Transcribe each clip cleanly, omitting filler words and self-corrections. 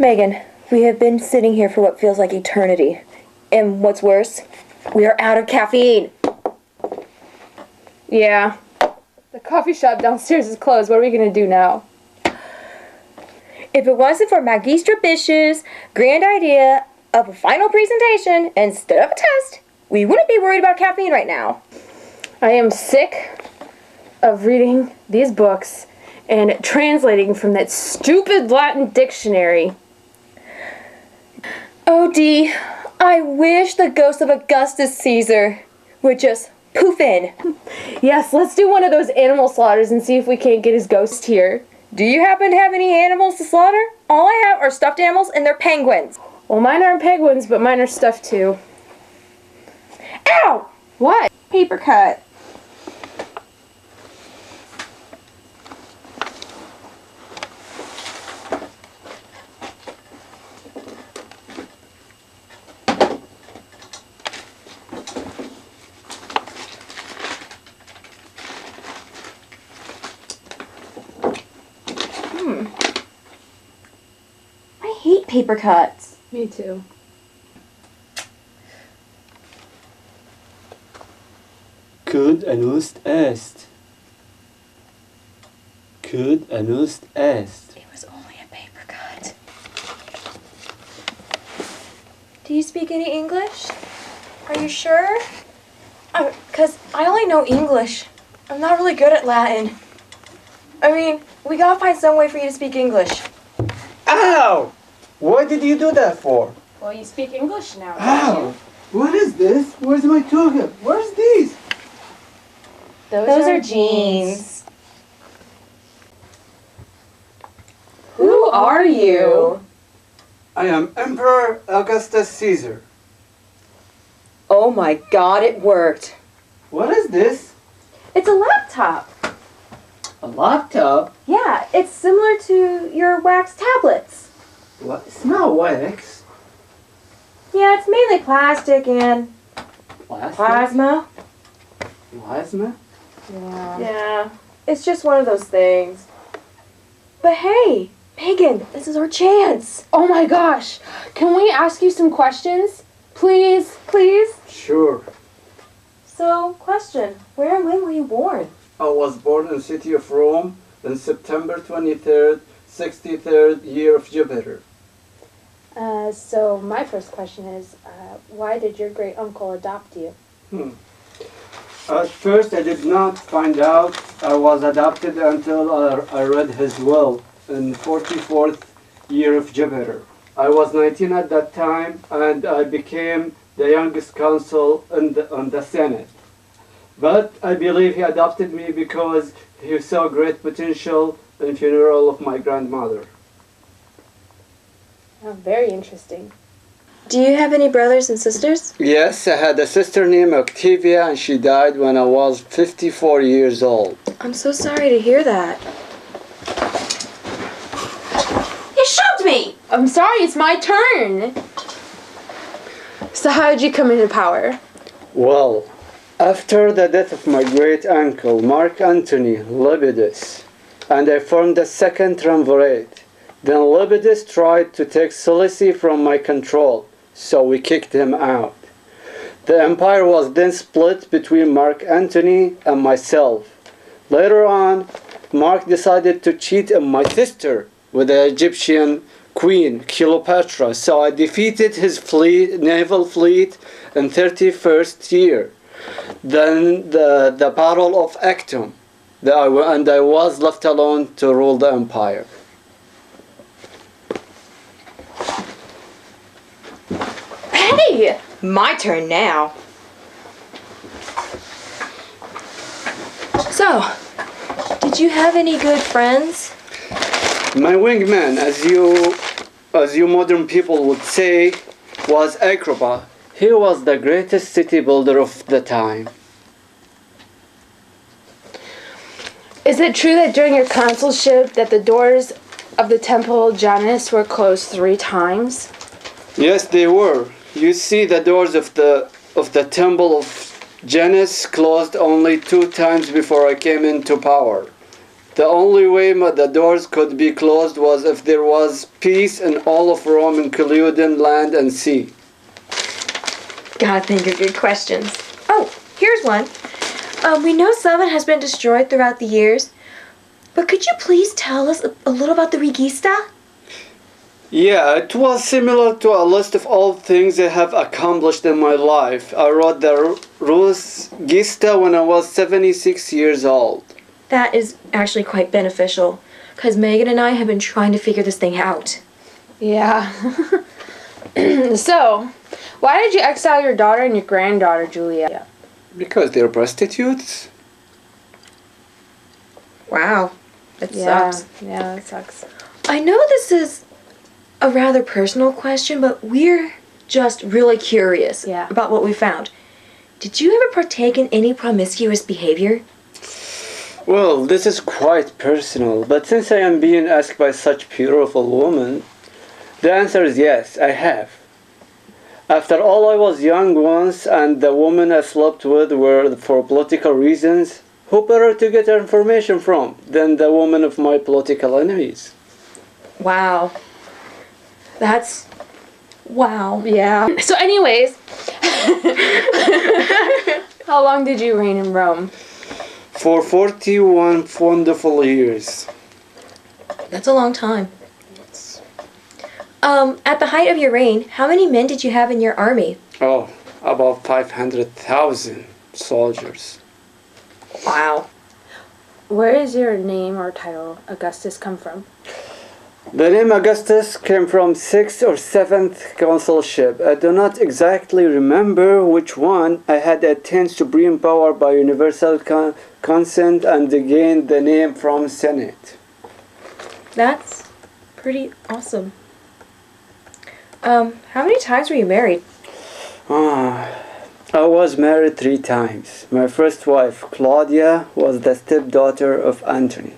Megan, we have been sitting here for what feels like eternity. And what's worse, we are out of caffeine. Yeah. The coffee shop downstairs is closed. What are we going to do now? If it wasn't for Magistra Bish's grand idea of a final presentation instead of a test, we wouldn't be worried about caffeine right now. I am sick of reading these books and translating from that stupid Latin dictionary. Oh, Dee, I wish the Ghost of Augustus Caesar would just poof in. Yes, let's do one of those animal slaughters and see if we can't get his ghost here. Do you happen to have any animals to slaughter? All I have are stuffed animals and they're penguins. Well, mine aren't penguins, but mine are stuffed too. Ow! What? Paper cut. I hate paper cuts. Me too. Could anust est. Could anust est. It was only a paper cut. Do you speak any English? Are you sure? 'Cause I only know English. I'm not really good at Latin. I mean, we gotta find some way for you to speak English. Ow! Why did you do that for? Well, you speak English now, don't Ow! What is this? Where's my toga? Where's these? you? Those are jeans. Who are you? I am Emperor Augustus Caesar. Oh my god, it worked. What is this? It's a laptop. A laptop? Yeah, it's similar to your wax tablets. What? It's not wax. Yeah, it's mainly plastic and plasma. Plasma? Yeah, it's just one of those things. But hey, Megan, this is our chance. Oh my gosh. Can we ask you some questions? Please? Please? Sure. So, question, where and when were you born? I was born in the city of Rome on September 23rd, 63rd year of Jupiter. So my first question is, why did your great uncle adopt you? At first I did not find out I was adopted until I read his will in 44th year of Jupiter. I was 19 at that time and I became the youngest consul on the Senate. But I believe he adopted me because he saw great potential in the funeral of my grandmother. Oh, very interesting. Do you have any brothers and sisters? Yes, I had a sister named Octavia and she died when I was 54 years old. I'm so sorry to hear that. You shoved me! I'm sorry, it's my turn. So how did you come into power? Well, after the death of my great uncle, Mark Antony Lepidus, and I formed the second triumvirate, then Lepidus tried to take Cilicia from my control, so we kicked him out. The empire was then split between Mark Antony and myself. Later on, Mark decided to cheat on my sister with the Egyptian queen, Cleopatra, so I defeated his naval fleet in 31st year. Then the Battle of Actium, and I was left alone to rule the empire. Hey! My turn now. So, did you have any good friends? My wingman, as you modern people would say, was Agrippa. He was the greatest city builder of the time. Is it true that during your consulship that the doors of the temple Janus were closed 3 times? Yes, they were. You see, the doors of the temple of Janus closed only 2 times before I came into power. The only way the doors could be closed was if there was peace in all of Rome, including land and sea. Gotta think of good questions. Oh, here's one. We know Summit has been destroyed throughout the years, but could you please tell us a little about the Regista? Yeah, it was similar to a list of all things I have accomplished in my life. I wrote the Regista when I was 76 years old. That is actually quite beneficial, because Megan and I have been trying to figure this thing out. Yeah. So, why did you exile your daughter and your granddaughter, Julia? Because they're prostitutes. Wow, that sucks. Yeah, that sucks. I know this is a rather personal question, but we're just really curious about what we found. Did you ever partake in any promiscuous behavior? Well, this is quite personal, but since I am being asked by such beautiful women, the answer is yes, I have. After all, I was young once, and the women I slept with were for political reasons. Who better to get information from than the woman of my political enemies? Wow. Wow. Yeah. So anyways, how long did you reign in Rome? For 41 wonderful years. That's a long time. At the height of your reign, how many men did you have in your army? Oh, about 500,000 soldiers. Wow. Where is your name or title, Augustus, come from? The name Augustus came from 6th or 7th consulship. I do not exactly remember which one. I had attained supreme power by universal consent and gained the name from Senate. That's pretty awesome. How many times were you married? I was married 3 times. My first wife, Claudia, was the stepdaughter of Antony.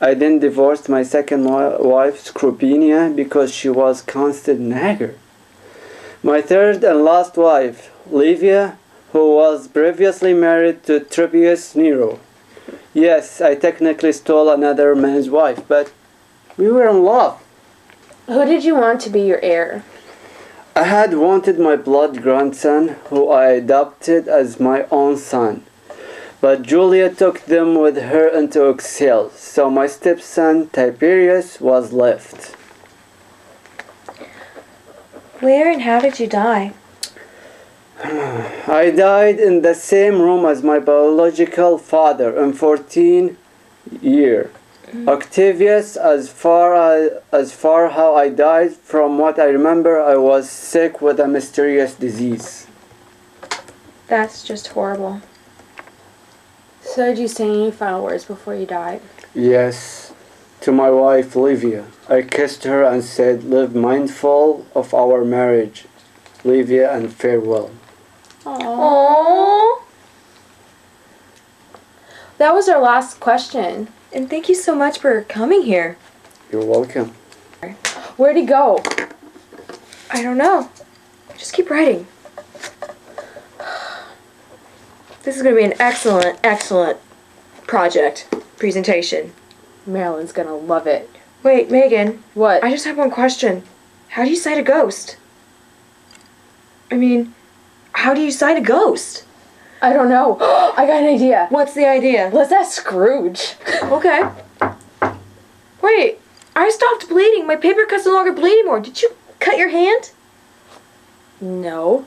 I then divorced my second wife, Scrupinia, because she was constant nagger. My third and last wife, Livia, who was previously married to Trebius Nero. Yes, I technically stole another man's wife, but we were in love. Who did you want to be your heir? I had wanted my blood grandson, who I adopted as my own son. But Julia took them with her into exile, so my stepson Tiberius was left. Where and how did you die? I died in the same room as my biological father in 14 year. Octavius, as far how I died, from what I remember, I was sick with a mysterious disease. That's just horrible. So did you say any final words before you died? Yes, to my wife Livia. I kissed her and said, "Live mindful of our marriage, Livia, and farewell." Aww. That was our last question. And thank you so much for coming here. You're welcome. Where'd he go? I don't know. Just keep writing. This is going to be an excellent project presentation. Marilyn's gonna love it. Wait, Megan. What? I just have one question. How do you cite a ghost? I mean, how do you cite a ghost? I don't know. I got an idea. What's the idea? Let's ask Scrooge. Okay. Wait, I stopped bleeding. My paper cut's no longer bleed anymore. Did you cut your hand? No.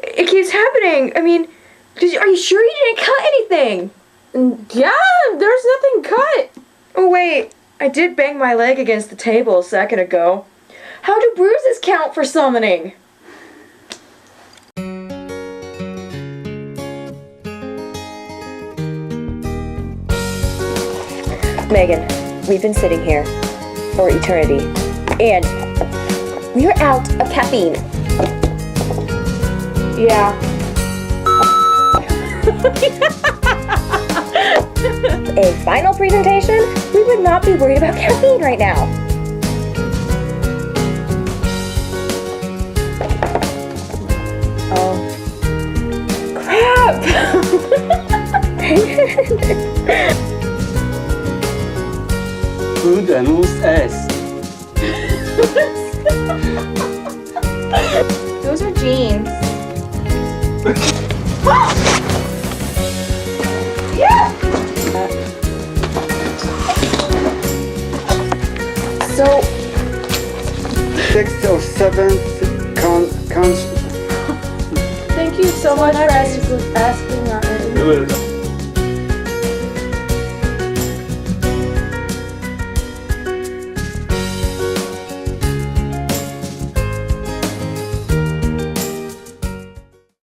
It keeps happening. I mean, are you sure you didn't cut anything? Yeah, there's nothing cut. Oh, wait. I did bang my leg against the table a second ago. How do bruises count for summoning? Megan, we've been sitting here for eternity, and we are out of caffeine. Yeah. A final presentation, we would not be worried about caffeine right now. Oh. Crap! anus est. Those are jeans. So, 6th or 7th thank you so much for asking our